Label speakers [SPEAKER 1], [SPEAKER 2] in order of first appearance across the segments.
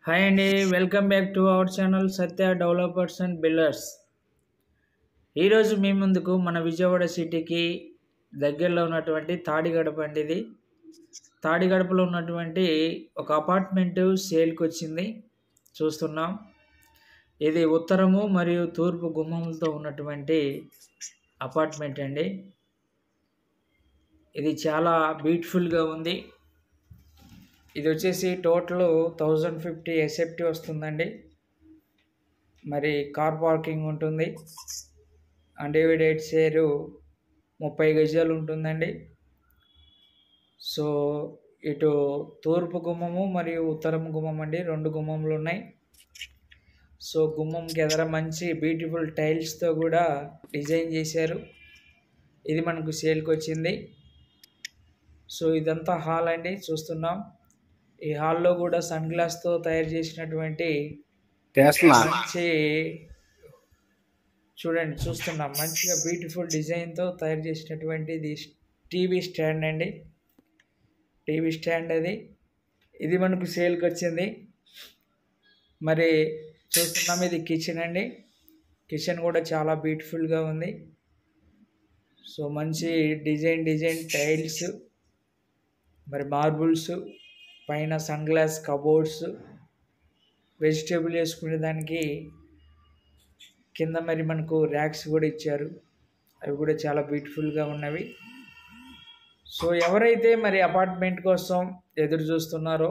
[SPEAKER 1] Hi అండి, welcome back to our channel Satya developers and builders. ఈరోజు మీ ముందుకు మన విజయవాడ సిటీకి దగ్గరలో ఉన్నటువంటి తాడిగడప అండి. ఇది తాడిగడపలో ఉన్నటువంటి ఒక అపార్ట్మెంటు సేల్కి వచ్చింది. చూస్తున్నాం, ఇది ఉత్తరము మరియు తూర్పు గుమ్మములతో ఉన్నటువంటి అపార్ట్మెంట్ అండి. ఇది చాలా బ్యూటిఫుల్గా ఉంది. ఇది వచ్చేసి టోటల్ 1050 ఎస్ఎఫ్టీ వస్తుందండి. మరి కార్ పార్కింగ్ ఉంటుంది. అన్డివైడెడ్ షేరు 30 గజాలు ఉంటుందండి. సో ఇటు తూర్పు గుమ్మము మరియు ఉత్తరం గుమ్మం అండి, 2 గుమ్మములు ఉన్నాయి. సో గుమ్మంకి ఎదర మంచి బ్యూటిఫుల్ టైల్స్తో కూడా డిజైన్ చేశారు. ఇది మనకు సేల్కి వచ్చింది. సో ఇదంతా హాల్ అండి, చూస్తున్నాం. ఈ హాల్లో కూడా సన్ గ్లాస్తో తయారు చేసినటువంటి మంచి చూడండి, చూస్తున్నాం, మంచిగా బ్యూటిఫుల్ డిజైన్తో తయారు చేసినటువంటి ఇది టీవీ స్టాండ్ అండి. టీవీ స్టాండ్ ఇది మనకు సేల్కి వచ్చింది. మరి చూస్తున్నాం, ఇది కిచెన్ అండి. కిచెన్ కూడా చాలా బ్యూటిఫుల్గా ఉంది. సో మంచి డిజైన్ టైల్స్, మరి మార్బుల్స్, పైన సన్ గ్లాస్ కబోర్డ్స్, వెజిటేబుల్ వేసుకునే దానికి కింద మరి మనకు ర్యాక్స్ కూడా ఇచ్చారు. అవి కూడా చాలా బ్యూటిఫుల్గా ఉన్నవి. సో ఎవరైతే మరి అపార్ట్మెంట్ కోసం ఎదురు చూస్తున్నారో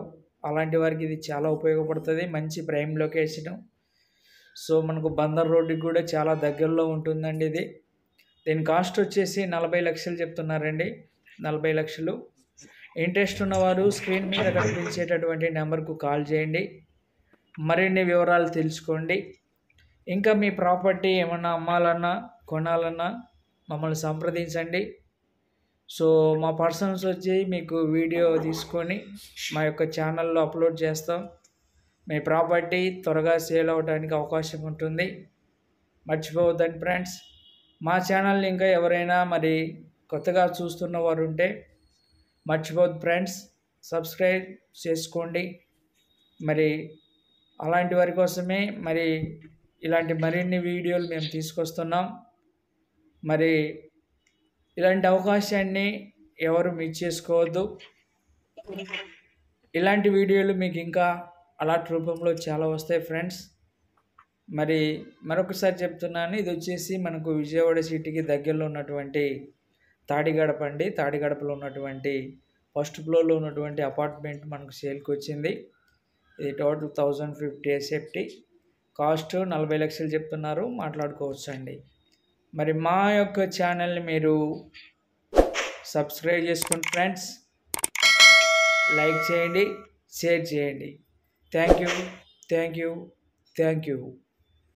[SPEAKER 1] అలాంటి వారికి ఇది చాలా ఉపయోగపడుతుంది. మంచి ప్రైమ్ లొకేషను. సో మనకు బందర్ రోడ్డుకి కూడా చాలా దగ్గరలో ఉంటుందండి. దీని కాస్ట్ వచ్చేసి 40 లక్షలు చెప్తున్నారండి. 40 లక్షలు. ఇంట్రెస్ట్ ఉన్నవారు స్క్రీన్ మీద కనిపించేటటువంటి నెంబర్కు కాల్ చేయండి, మరిన్ని వివరాలు తెలుసుకోండి. ఇంకా మీ ప్రాపర్టీ ఏమన్నా అమ్మాలన్నా కొనాలన్నా మమ్మల్ని సంప్రదించండి. సో మా పర్సన్స్ వచ్చి మీకు వీడియో తీసుకొని మా యొక్క ఛానల్లో అప్లోడ్ చేస్తాం. మీ ప్రాపర్టీ త్వరగా సేల్ అవ్వడానికి అవకాశం ఉంటుంది. మర్చిపోవద్దండి ఫ్రెండ్స్. మా ఛానల్ని ఇంకా ఎవరైనా మరి కొత్తగా చూస్తున్న వారు ఉంటే మర్చిపోవద్దు ఫ్రెండ్స్, సబ్స్క్రైబ్ చేసుకోండి. మరి అలాంటి వారి కోసమే మరి ఇలాంటి మరిన్ని వీడియోలు మేము తీసుకొస్తున్నాం. మరి ఇలాంటి అవకాశాన్ని ఎవరు మిస్ చేసుకోవద్దు. ఇలాంటి వీడియోలు మీకు ఇంకా అలాంటి రూపంలో చాలా వస్తాయి ఫ్రెండ్స్. మరి మరొకసారి చెప్తున్నాను, ఇది వచ్చేసి మనకు విజయవాడ సిటీకి దగ్గరలో ఉన్నటువంటి తాడిగడప అండి. తాడిగడపలో ఉన్నటువంటి ఫస్ట్ ఫ్లోర్లో ఉన్నటువంటి అపార్ట్మెంట్ మనకు సేల్కి వచ్చింది. ఇది టోటల్ 1050 ఎస్ఎఫ్టీ. కాస్ట్ 40 లక్షలు చెప్తున్నారు, మాట్లాడుకోవచ్చు అండి. మరి మా యొక్క ఛానల్ని మీరు సబ్స్క్రైబ్ చేసుకోండి ఫ్రెండ్స్. లైక్ చేయండి, షేర్ చేయండి. Thank you.